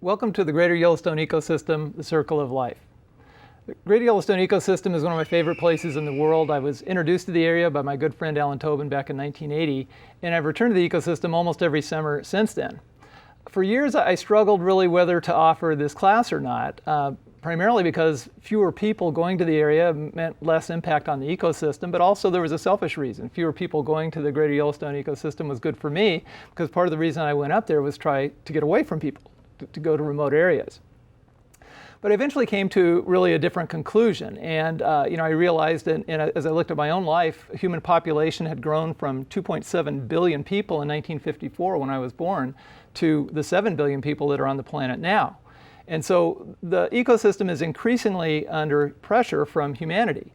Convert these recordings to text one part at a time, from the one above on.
Welcome to the Greater Yellowstone Ecosystem, the Circle of Life. The Greater Yellowstone Ecosystem is one of my favorite places in the world. I was introduced to the area by my good friend Alan Tobin back in 1980, and I've returned to the ecosystem almost every summer since then. For years, I struggled really whether to offer this class or not, primarily because fewer people going to the area meant less impact on the ecosystem, but also there was a selfish reason. Fewer people going to the Greater Yellowstone Ecosystem was good for me, because part of the reason I went up there was try to get away from people, to go to remote areas. But I eventually came to really a different conclusion. And I realized that as I looked at my own life, human population had grown from 2.7 billion people in 1954 when I was born to the 7 billion people that are on the planet now. And so the ecosystem is increasingly under pressure from humanity.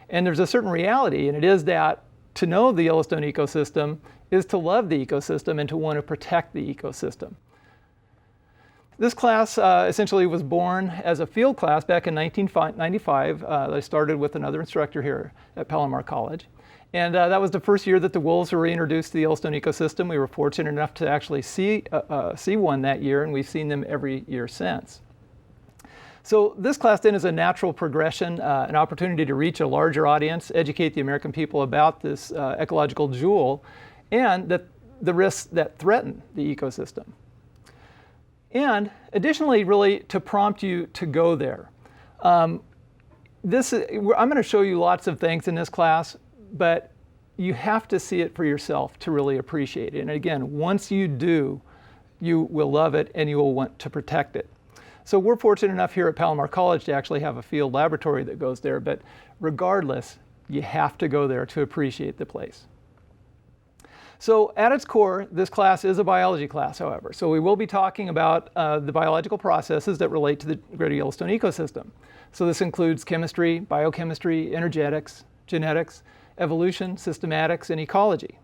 And there's a certain reality, and it is that to know the Yellowstone ecosystem is to love the ecosystem and to want to protect the ecosystem. This class essentially was born as a field class back in 1995. I started with another instructor here at Palomar College. And that was the first year that the wolves were reintroduced to the Yellowstone ecosystem. We were fortunate enough to actually see one that year, and we've seen them every year since. So this class then is a natural progression, an opportunity to reach a larger audience, educate the American people about this ecological jewel, and the risks that threaten the ecosystem. And additionally, really to prompt you to go there. I'm going to show you lots of things in this class, but you have to see it for yourself to really appreciate it. And again, once you do, you will love it and you will want to protect it. So we're fortunate enough here at Palomar College to actually have a field laboratory that goes there, but regardless, you have to go there to appreciate the place. So at its core, this class is a biology class, however. So we will be talking about the biological processes that relate to the Greater Yellowstone ecosystem. So this includes chemistry, biochemistry, energetics, genetics, evolution, systematics, and ecology.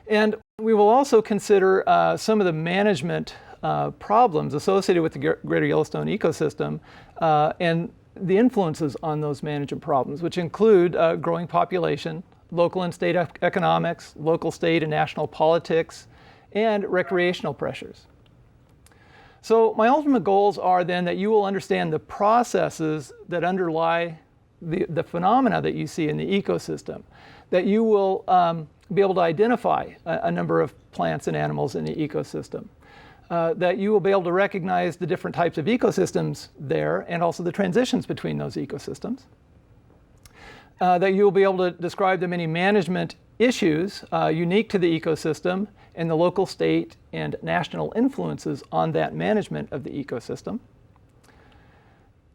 And we will also consider some of the management problems associated with the Greater Yellowstone ecosystem and the influences on those management problems, which include growing population, local and state economics, local, state, and national politics, and recreational pressures. So my ultimate goals are then that you will understand the processes that underlie the phenomena that you see in the ecosystem, that you will be able to identify a number of plants and animals in the ecosystem, that you will be able to recognize the different types of ecosystems there and also the transitions between those ecosystems. That you will be able to describe the many management issues unique to the ecosystem and the local, state, and national influences on that management of the ecosystem.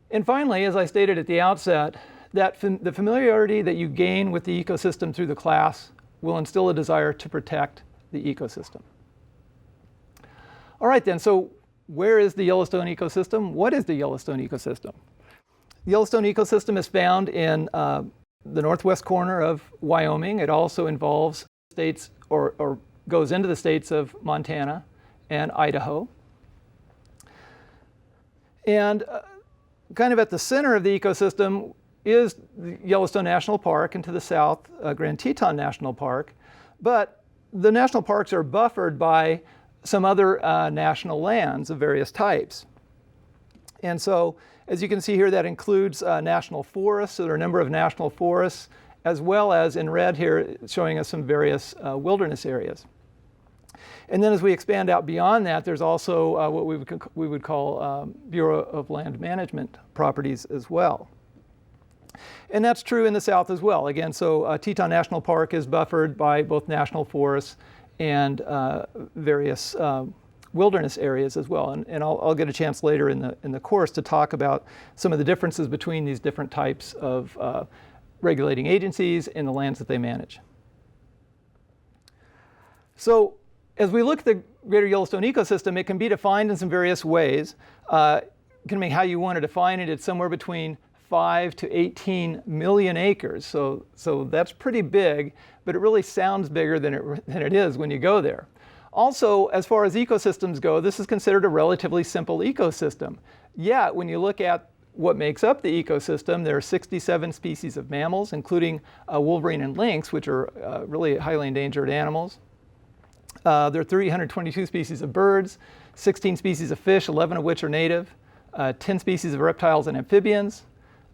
And finally, as I stated at the outset, that the familiarity that you gain with the ecosystem through the class will instill a desire to protect the ecosystem. All right then, so where is the Yellowstone ecosystem? What is the Yellowstone ecosystem? The Yellowstone ecosystem is found in the northwest corner of Wyoming. It also involves states or goes into the states of Montana and Idaho. And kind of at the center of the ecosystem is the Yellowstone National Park, and to the south, Grand Teton National Park. But the national parks are buffered by some other national lands of various types. And so, as you can see here, that includes national forests. So there are a number of national forests, as well as in red here, showing us some various wilderness areas. And then as we expand out beyond that, there's also what we would call Bureau of Land Management properties as well. And that's true in the south as well. Again, so Teton National Park is buffered by both national forests and various wilderness areas as well, and I'll get a chance later in the course to talk about some of the differences between these different types of regulating agencies and the lands that they manage. So as we look at the Greater Yellowstone ecosystem, it can be defined in some various ways. Can be how you want to define it. It's somewhere between 5 to 18 million acres, so that's pretty big, but it really sounds bigger than it is when you go there. Also, as far as ecosystems go, this is considered a relatively simple ecosystem. Yet, when you look at what makes up the ecosystem, there are 67 species of mammals, including wolverine and lynx, which are really highly endangered animals. There are 322 species of birds, 16 species of fish, 11 of which are native, 10 species of reptiles and amphibians,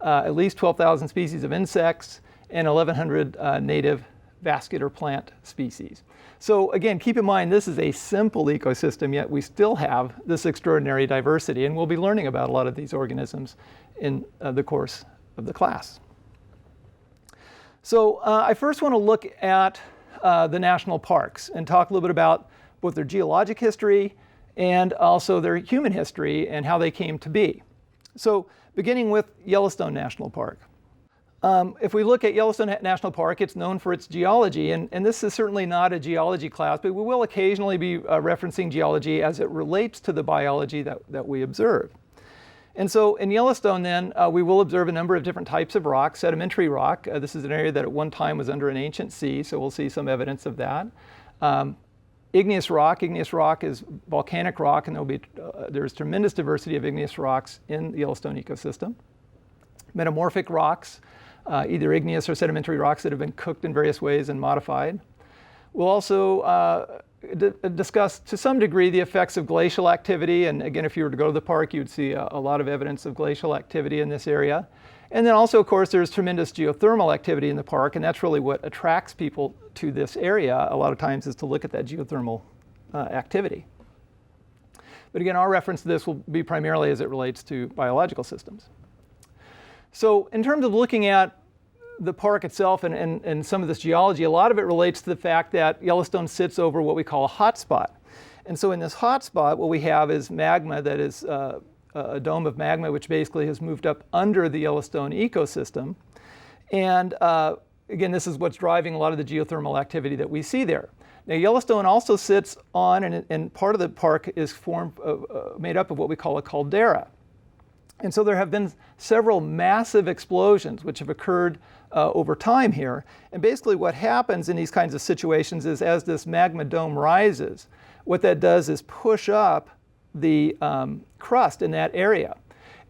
at least 12,000 species of insects, and 1,100 native vascular plant species. So again, keep in mind this is a simple ecosystem, yet we still have this extraordinary diversity, and we'll be learning about a lot of these organisms in the course of the class. So I first want to look at the national parks and talk a little bit about both their geologic history and also their human history and how they came to be. So beginning with Yellowstone National Park. If we look at Yellowstone National Park, it's known for its geology, and this is certainly not a geology class, but we will occasionally be referencing geology as it relates to the biology that we observe. And so in Yellowstone then, we will observe a number of different types of rock. Sedimentary rock, this is an area that at one time was under an ancient sea, so we'll see some evidence of that. Igneous rock is volcanic rock, and there's tremendous diversity of igneous rocks in the Yellowstone ecosystem. Metamorphic rocks, either igneous or sedimentary rocks that have been cooked in various ways and modified. We'll also discuss to some degree the effects of glacial activity, and again, if you were to go to the park, you'd see a lot of evidence of glacial activity in this area. And then also, of course, there's tremendous geothermal activity in the park, and that's really what attracts people to this area a lot of times, is to look at that geothermal activity. But again, our reference to this will be primarily as it relates to biological systems. So in terms of looking at the park itself and some of this geology, a lot of it relates to the fact that Yellowstone sits over what we call a hotspot. And so in this hotspot, what we have is magma that is a dome of magma, which basically has moved up under the Yellowstone ecosystem. And again, this is what's driving a lot of the geothermal activity that we see there. Now, Yellowstone also sits on, and part of the park is made up of what we call a caldera. And so there have been several massive explosions which have occurred over time here. And basically what happens in these kinds of situations is, as this magma dome rises, what that does is push up the crust in that area.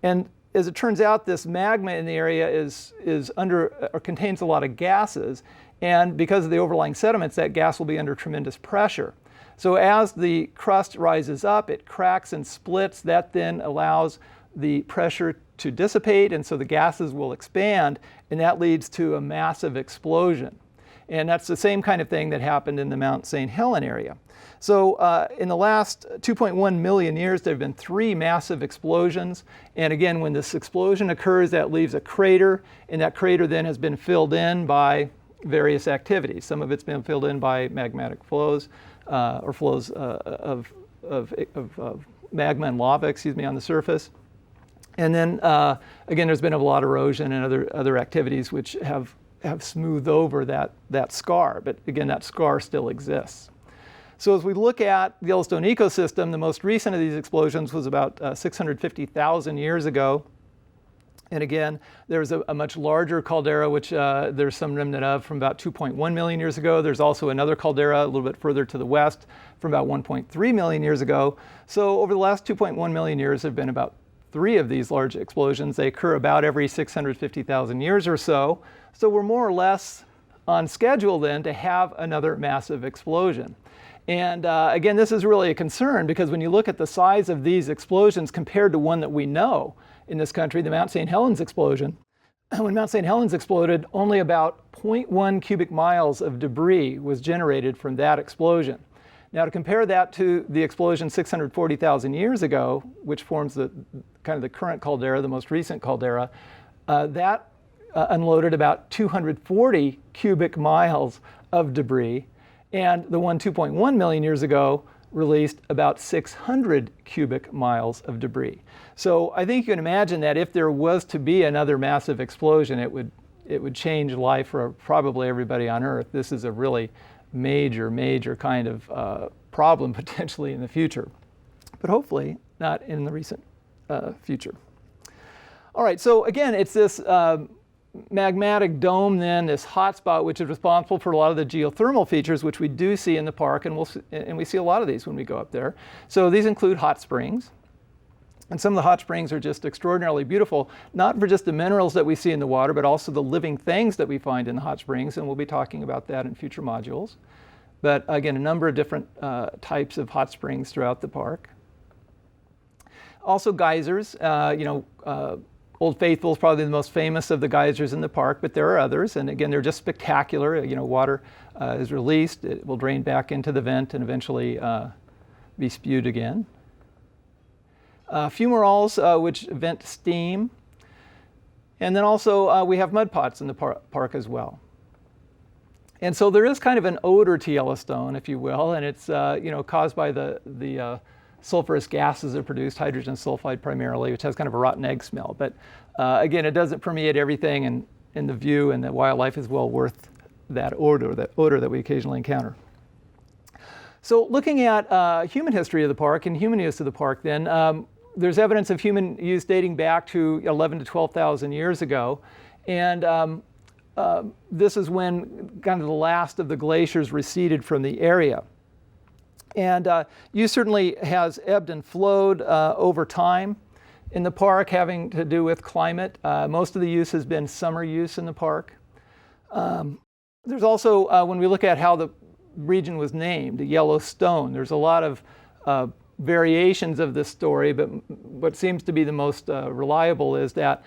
And as it turns out, this magma in the area is under, or contains a lot of gases. And because of the overlying sediments, that gas will be under tremendous pressure. So as the crust rises up, it cracks and splits. That then allows the pressure to dissipate, and so the gases will expand, and that leads to a massive explosion. And that's the same kind of thing that happened in the Mount St. Helen area. So in the last 2.1 million years, there have been 3 massive explosions. And again, when this explosion occurs, that leaves a crater, and that crater then has been filled in by various activities. Some of it's been filled in by magmatic flows, or flows of magma and lava, on the surface. And then, again, there's been a lot of erosion and other activities which have smoothed over that scar. But again, that scar still exists. So as we look at the Yellowstone ecosystem, the most recent of these explosions was about 650,000 years ago. And again, there was a much larger caldera, which there's some remnant of from about 2.1 million years ago. There's also another caldera a little bit further to the west from about 1.3 million years ago. So over the last 2.1 million years, there have been about 3 of these large explosions. They occur about every 650,000 years or so. So we're more or less on schedule then to have another massive explosion. And again, this is really a concern, because when you look at the size of these explosions compared to one that we know in this country, the Mount St. Helens explosion, when Mount St. Helens exploded, only about 0.1 cubic miles of debris was generated from that explosion. Now, to compare that to the explosion 640,000 years ago, which forms the kind of the current caldera, the most recent caldera, that unloaded about 240 cubic miles of debris, and the one 2.1 million years ago released about 600 cubic miles of debris. So I think you can imagine that if there was to be another massive explosion, it would change life for probably everybody on Earth. This is a really major kind of problem potentially in the future, but hopefully not in the recent future. All right, so again, it's this magmatic dome then, this hotspot, which is responsible for a lot of the geothermal features, which we do see in the park, and we see a lot of these when we go up there. So these include hot springs. And some of the hot springs are just extraordinarily beautiful, not for just the minerals that we see in the water, but also the living things that we find in the hot springs, and we'll be talking about that in future modules. but again, a number of different types of hot springs throughout the park. Also geysers, Old Faithful is probably the most famous of the geysers in the park, but there are others, and again, they're just spectacular. Water is released, it will drain back into the vent and eventually be spewed again. Fumaroles, which vent steam. And then also we have mud pots in the park as well. And so there is kind of an odor to Yellowstone, if you will, and it's caused by the sulfurous gases that are produced, hydrogen sulfide primarily, which has kind of a rotten egg smell. But again, it doesn't permeate everything, and the view and the wildlife is well worth that odor that we occasionally encounter. So looking at human history of the park and human use of the park then, there's evidence of human use dating back to 11 to 12,000 years ago. And this is when kind of the last of the glaciers receded from the area. And use certainly has ebbed and flowed over time in the park, having to do with climate. Most of the use has been summer use in the park. There's also, when we look at how the region was named, Yellowstone, there's a lot of variations of this story, but what seems to be the most reliable is that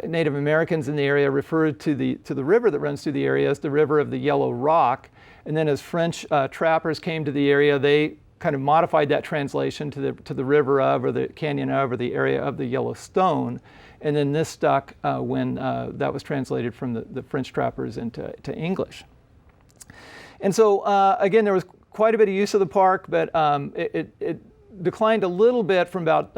Native Americans in the area referred to the river that runs through the area as the River of the Yellow Rock. And then as French trappers came to the area, they kind of modified that translation to the river of, or the canyon of, or the area of the Yellowstone. And then this stuck when that was translated from the French trappers into English. And so again, there was quite a bit of use of the park, but it declined a little bit from about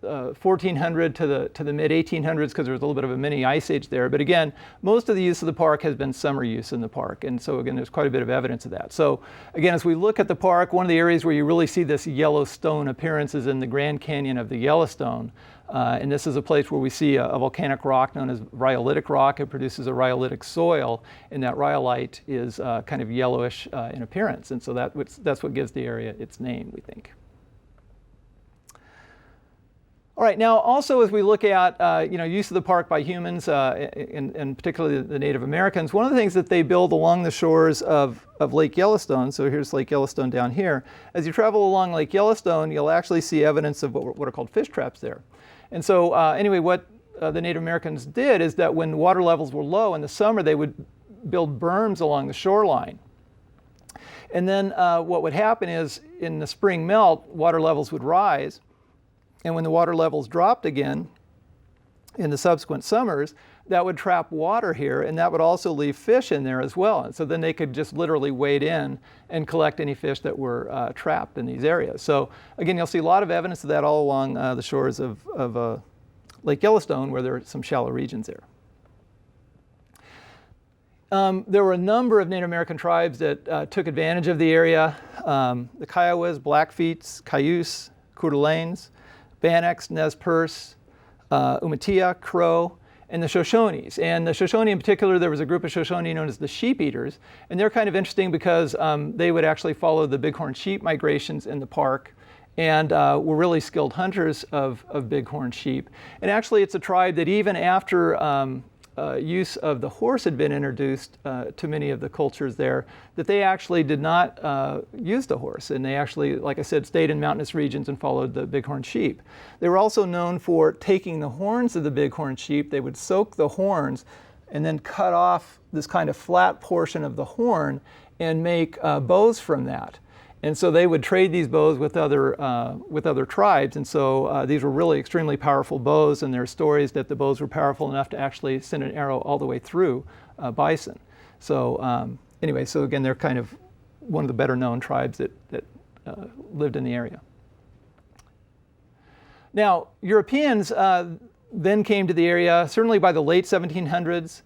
1400 to the mid 1800s, because there was a little bit of a mini ice age there. But again, most of the use of the park has been summer use in the park. And so again, there's quite a bit of evidence of that. So again, as we look at the park, one of the areas where you really see this Yellowstone appearance is in the Grand Canyon of the Yellowstone. And this is a place where we see a volcanic rock known as rhyolitic rock. It produces a rhyolitic soil, and that rhyolite is kind of yellowish in appearance. And so that's what gives the area its name, we think. All right, now also as we look at use of the park by humans, and particularly the Native Americans, one of the things that they build along the shores of Lake Yellowstone, so here's Lake Yellowstone down here, as you travel along Lake Yellowstone, you'll actually see evidence of what are called fish traps there. And so anyway, what the Native Americans did is that when water levels were low in the summer, they would build berms along the shoreline. And then what would happen is in the spring melt, water levels would rise. And when the water levels dropped again in the subsequent summers, that would trap water here, and that would also leave fish in there as well. And so then they could just literally wade in and collect any fish that were trapped in these areas. So again, you'll see a lot of evidence of that all along the shores of Lake Yellowstone, where there are some shallow regions there. There were a number of Native American tribes that took advantage of the area. The Kiowas, Blackfeets, Cayuse, Coeur d'Alenes, Bannocks, Nez Perce, Umatilla, Crow, and the Shoshones. And the Shoshone in particular, there was a group of Shoshone known as the sheep eaters. And they're kind of interesting because they would actually follow the bighorn sheep migrations in the park, and were really skilled hunters of bighorn sheep. And actually it's a tribe that even after use of the horse had been introduced to many of the cultures there, that they actually did not use the horse. And they actually, like I said, stayed in mountainous regions and followed the bighorn sheep. They were also known for taking the horns of the bighorn sheep. They would soak the horns and then cut off this kind of flat portion of the horn and make bows from that. And so they would trade these bows with other tribes. And so these were really extremely powerful bows, and there are stories that the bows were powerful enough to actually send an arrow all the way through bison. So anyway, so again, they're kind of one of the better known tribes that lived in the area. Now, Europeans then came to the area, certainly by the late 1700s.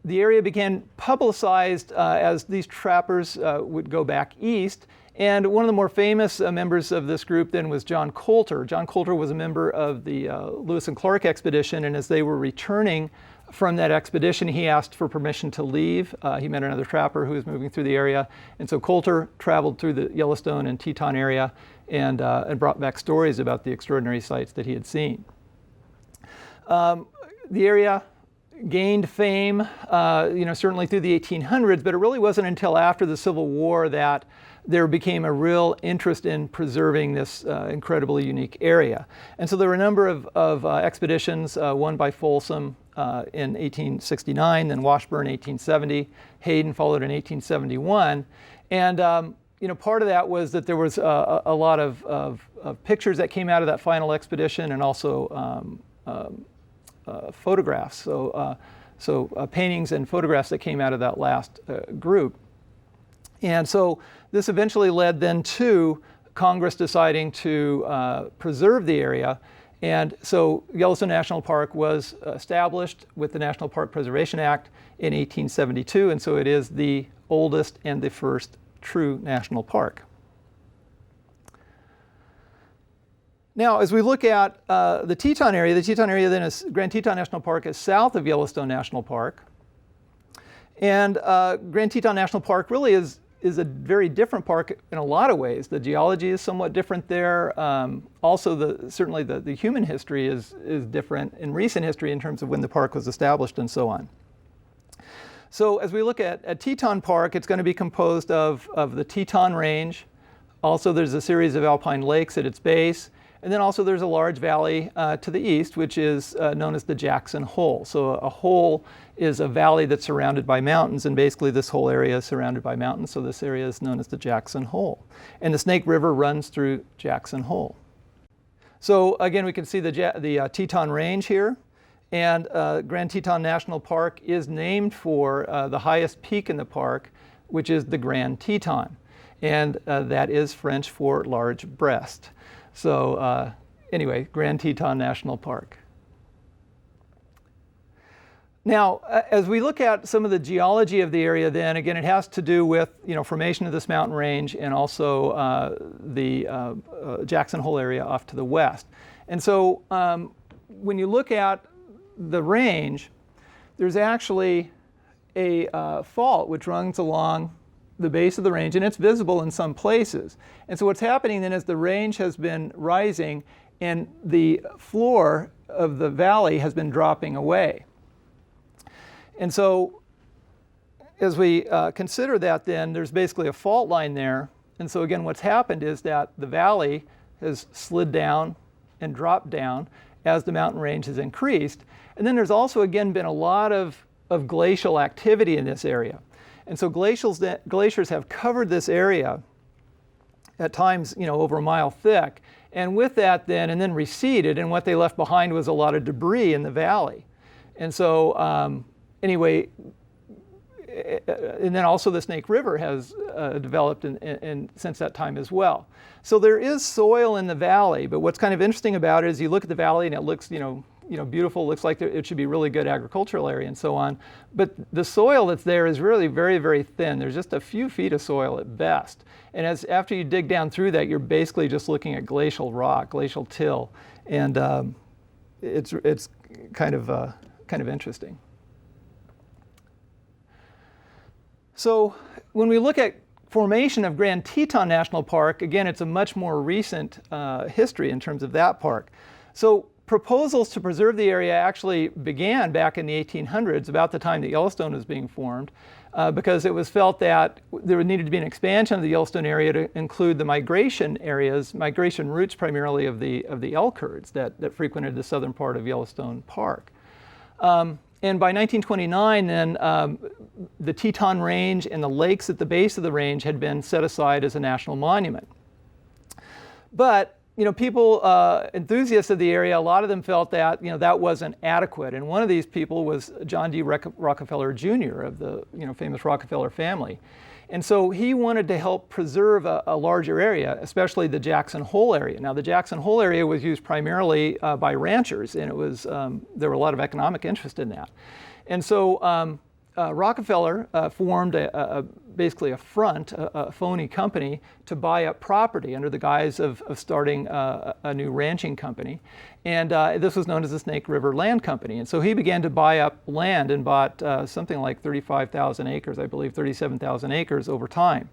The area began publicized as these trappers would go back east. And one of the more famous members of this group then was John Coulter. John Coulter was a member of the Lewis and Clark expedition, and as they were returning from that expedition, he asked for permission to leave. He met another trapper who was moving through the area, and so Coulter traveled through the Yellowstone and Teton area and brought back stories about the extraordinary sights that he had seen. The area gained fame, certainly through the 1800s, but it really wasn't until after the Civil War that there became a real interest in preserving this incredibly unique area. And so there were a number of expeditions, one by Folsom in 1869, then Washburn in 1870, Hayden followed in 1871. And part of that was that there was a lot of pictures that came out of that final expedition, and also photographs, so paintings and photographs that came out of that last group. And so this eventually led then to Congress deciding to preserve the area. And so Yellowstone National Park was established with the National Park Preservation Act in 1872, and so it is the oldest and the first true national park. Now, as we look at the Teton area then is Grand Teton National Park is south of Yellowstone National Park. And Grand Teton National Park really is a very different park in a lot of ways. The geology is somewhat different there. Also, certainly the human history is different in recent history in terms of when the park was established and so on. So as we look at Teton Park, it's going to be composed of the Teton Range. Also, there's a series of alpine lakes at its base. And then also there's a large valley to the east, which is known as the Jackson Hole. So a hole is a valley that's surrounded by mountains, and basically this whole area is surrounded by mountains, so this area is known as the Jackson Hole. And the Snake River runs through Jackson Hole. So again, we can see the Teton Range here, and Grand Teton National Park is named for the highest peak in the park, which is the Grand Teton. And that is French for large breast. So anyway, Grand Teton National Park. Now, as we look at some of the geology of the area then, again, it has to do with, formation of this mountain range and also the Jackson Hole area off to the west. And so when you look at the range, there's actually a fault which runs along the base of the range, and it's visible in some places. And so what's happening then is the range has been rising and the floor of the valley has been dropping away. And so as we consider that then, there's basically a fault line there. And so again, what's happened is that the valley has slid down and dropped down as the mountain range has increased. And then there's also again been a lot of glacial activity in this area. And so glaciers have covered this area at times, over a mile thick. And with that and then receded, and what they left behind was a lot of debris in the valley. And so anyway, and then also the Snake River has developed since that time as well. So there is soil in the valley, but what's kind of interesting about it is you look at the valley and it looks, beautiful, looks like it should be a really good agricultural area and so on. But the soil that's there is really very, very thin. There's just a few feet of soil at best. And after you dig down through that, you're basically just looking at glacial rock, glacial till. And it's kind of interesting. So when we look at formation of Grand Teton National Park, again, it's a much more recent history in terms of that park. So proposals to preserve the area actually began back in the 1800s, about the time that Yellowstone was being formed, because it was felt that there needed to be an expansion of the Yellowstone area to include the migration routes primarily of the elk herds that frequented the southern part of Yellowstone Park. And by 1929, then the Teton Range and the lakes at the base of the range had been set aside as a national monument. But people, enthusiasts of the area, a lot of them felt that that wasn't adequate. And one of these people was John D. Rockefeller Jr. of the famous Rockefeller family. And so he wanted to help preserve a larger area, especially the Jackson Hole area. Now, the Jackson Hole area was used primarily by ranchers, and it was there were a lot of economic interest in that. And so Rockefeller formed basically a phony company to buy up property under the guise of starting a new ranching company. And this was known as the Snake River Land Company. And so he began to buy up land and bought something like 35,000 acres, I believe 37,000 acres over time.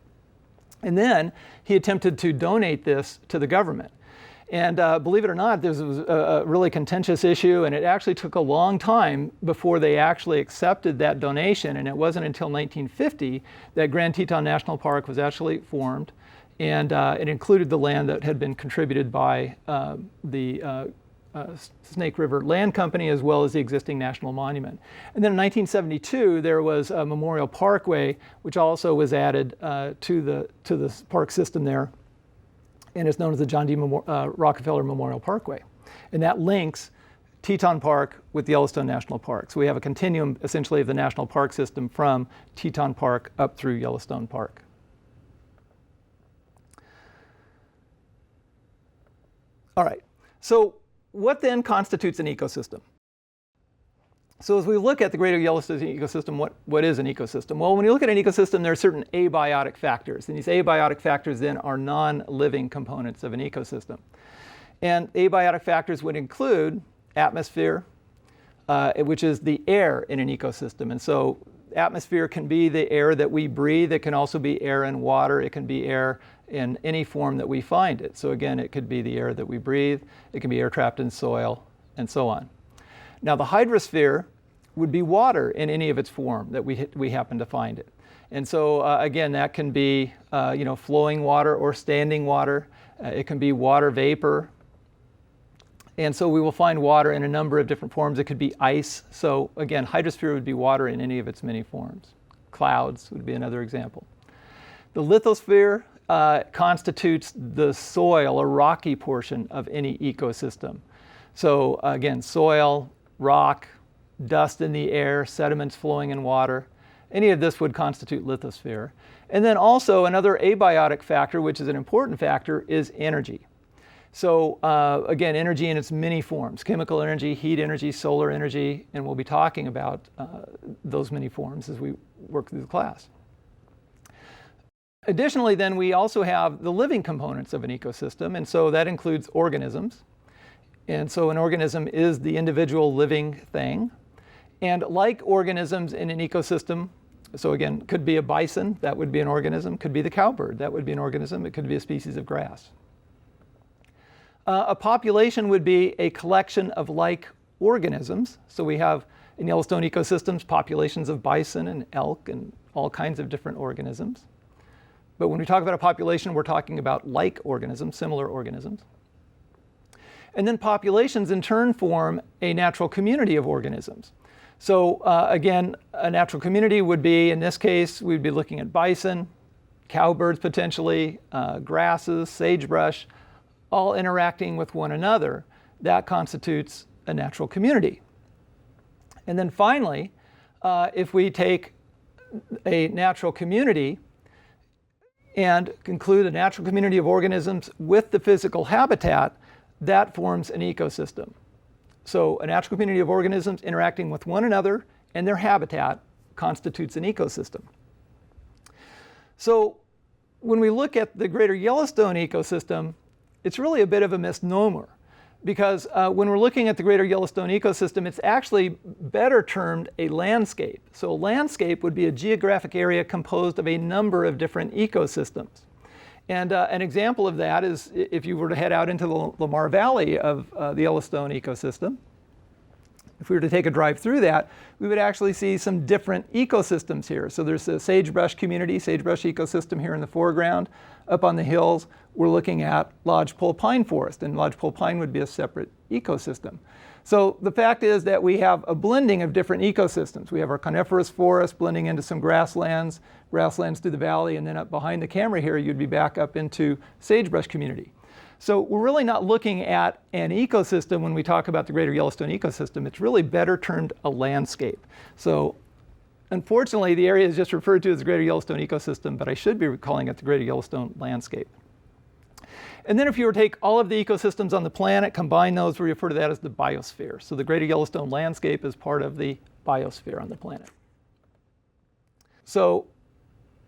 And then he attempted to donate this to the government. And believe it or not, this was a really contentious issue, and it actually took a long time before they actually accepted that donation. And it wasn't until 1950 that Grand Teton National Park was actually formed, and it included the land that had been contributed by the Snake River Land Company, as well as the existing national monument. And then in 1972, there was a Memorial Parkway, which also was added to the park system there, and it's known as the John D. Rockefeller Memorial Parkway. And that links Teton Park with Yellowstone National Park. So we have a continuum, essentially, of the national park system from Teton Park up through Yellowstone Park. All right, so what then constitutes an ecosystem? So as we look at the greater Yellowstone ecosystem, what is an ecosystem? Well, when you look at an ecosystem, there are certain abiotic factors. And these abiotic factors then are non-living components of an ecosystem. And abiotic factors would include atmosphere, which is the air in an ecosystem. And so atmosphere can be the air that we breathe. It can also be air and water. It can be air in any form that we find it. So again, it could be the air that we breathe. It can be air trapped in soil, and so on. Now, the hydrosphere would be water in any of its form that we happen to find it. And so again, that can be flowing water or standing water. It can be water vapor. And so we will find water in a number of different forms. It could be ice. So again, hydrosphere would be water in any of its many forms. Clouds would be another example. The lithosphere constitutes the soil or rocky portion of any ecosystem. So again, soil, rock, dust in the air, sediments flowing in water, any of this would constitute lithosphere. And then also another abiotic factor, which is an important factor, is energy. So again, energy in its many forms: chemical energy, heat energy, solar energy, and we'll be talking about those many forms as we work through the class. Additionally, then, we also have the living components of an ecosystem, and so that includes organisms. And so an organism is the individual living thing. And like organisms in an ecosystem, so again, could be a bison, that would be an organism. Could be the cowbird, that would be an organism. It could be a species of grass. A population would be a collection of like organisms. So we have in Yellowstone ecosystems populations of bison and elk and all kinds of different organisms. But when we talk about a population, we're talking about like organisms, similar organisms. And then populations in turn form a natural community of organisms. So again, a natural community would be, in this case, we'd be looking at bison, cowbirds potentially, grasses, sagebrush, all interacting with one another. That constitutes a natural community. And then finally, if we take a natural community and conclude a natural community of organisms with the physical habitat, that forms an ecosystem. So a natural community of organisms interacting with one another and their habitat constitutes an ecosystem. So when we look at the greater Yellowstone ecosystem, it's really a bit of a misnomer, because when we're looking at the greater Yellowstone ecosystem, it's actually better termed a landscape. So a landscape would be a geographic area composed of a number of different ecosystems. And an example of that is if you were to head out into the Lamar Valley of the Yellowstone ecosystem. If we were to take a drive through that, we would actually see some different ecosystems here. So there's a sagebrush community, sagebrush ecosystem here in the foreground. Up on the hills, we're looking at lodgepole pine forest, and lodgepole pine would be a separate ecosystem. So the fact is that we have a blending of different ecosystems. We have our coniferous forest blending into some grasslands through the valley, and then up behind the camera here, you'd be back up into sagebrush community. So we're really not looking at an ecosystem when we talk about the greater Yellowstone ecosystem. It's really better termed a landscape. So unfortunately, the area is just referred to as the greater Yellowstone ecosystem, but I should be calling it the greater Yellowstone landscape. And then if you were to take all of the ecosystems on the planet, combine those, we refer to that as the biosphere. So the greater Yellowstone landscape is part of the biosphere on the planet. So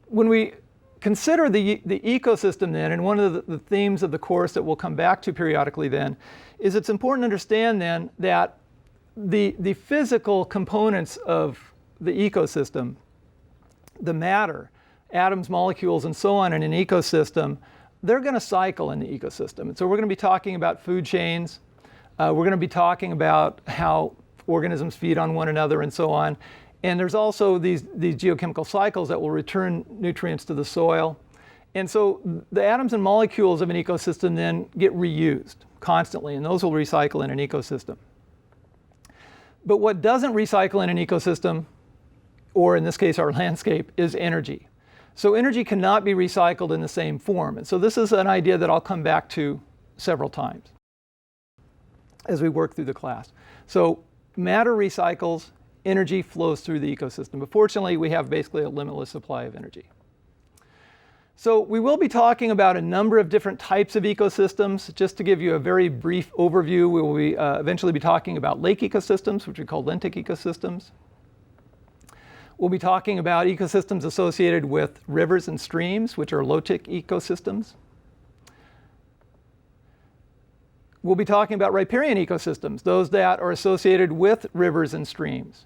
when we consider the ecosystem then, and one of the themes of the course that we'll come back to periodically then, is it's important to understand then that the physical components of the ecosystem, the matter, atoms, molecules, and so on in an ecosystem, they're going to cycle in the ecosystem. And so we're going to be talking about food chains. We're going to be talking about how organisms feed on one another and so on. And there's also these geochemical cycles that will return nutrients to the soil. And so the atoms and molecules of an ecosystem then get reused constantly, and those will recycle in an ecosystem. But what doesn't recycle in an ecosystem, or in this case our landscape, is energy. So energy cannot be recycled in the same form. And so this is an idea that I'll come back to several times as we work through the class. So matter recycles, energy flows through the ecosystem. But fortunately, we have basically a limitless supply of energy. So we will be talking about a number of different types of ecosystems. Just to give you a very brief overview, we will be, eventually be talking about lake ecosystems, which we call lentic ecosystems. We'll be talking about ecosystems associated with rivers and streams, which are lotic ecosystems. We'll be talking about riparian ecosystems, those that are associated with rivers and streams.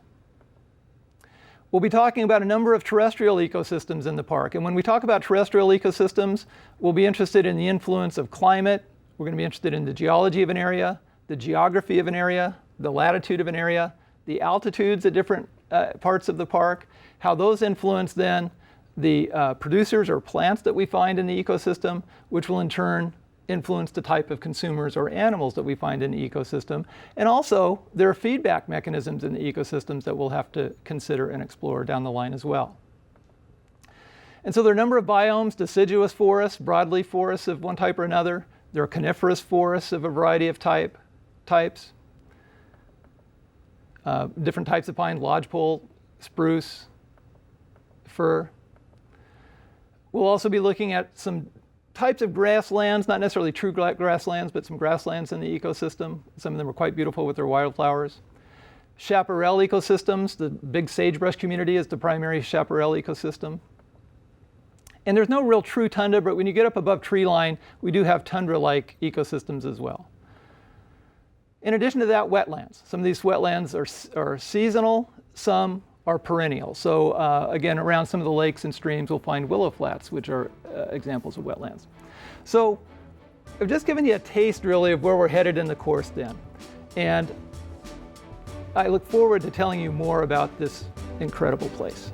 We'll be talking about a number of terrestrial ecosystems in the park. And when we talk about terrestrial ecosystems, we'll be interested in the influence of climate. We're going to be interested in the geology of an area, the geography of an area, the latitude of an area, the altitudes at different parts of the park, how those influence then the producers or plants that we find in the ecosystem, which will in turn influence the type of consumers or animals that we find in the ecosystem. And also, there are feedback mechanisms in the ecosystems that we'll have to consider and explore down the line as well. And so there are a number of biomes: deciduous forests, broadleaf forests of one type or another. There are coniferous forests of a variety of types. Different types of pine: lodgepole, spruce, fir. We'll also be looking at some types of grasslands, not necessarily true grasslands, but some grasslands in the ecosystem. Some of them are quite beautiful with their wildflowers. Chaparral ecosystems, the big sagebrush community is the primary chaparral ecosystem. And there's no real true tundra, but when you get up above tree line, we do have tundra-like ecosystems as well. In addition to that, wetlands. Some of these wetlands are seasonal, some are perennial. So again, around some of the lakes and streams, we'll find willow flats, which are examples of wetlands. So I've just given you a taste, really, of where we're headed in the course then. And I look forward to telling you more about this incredible place.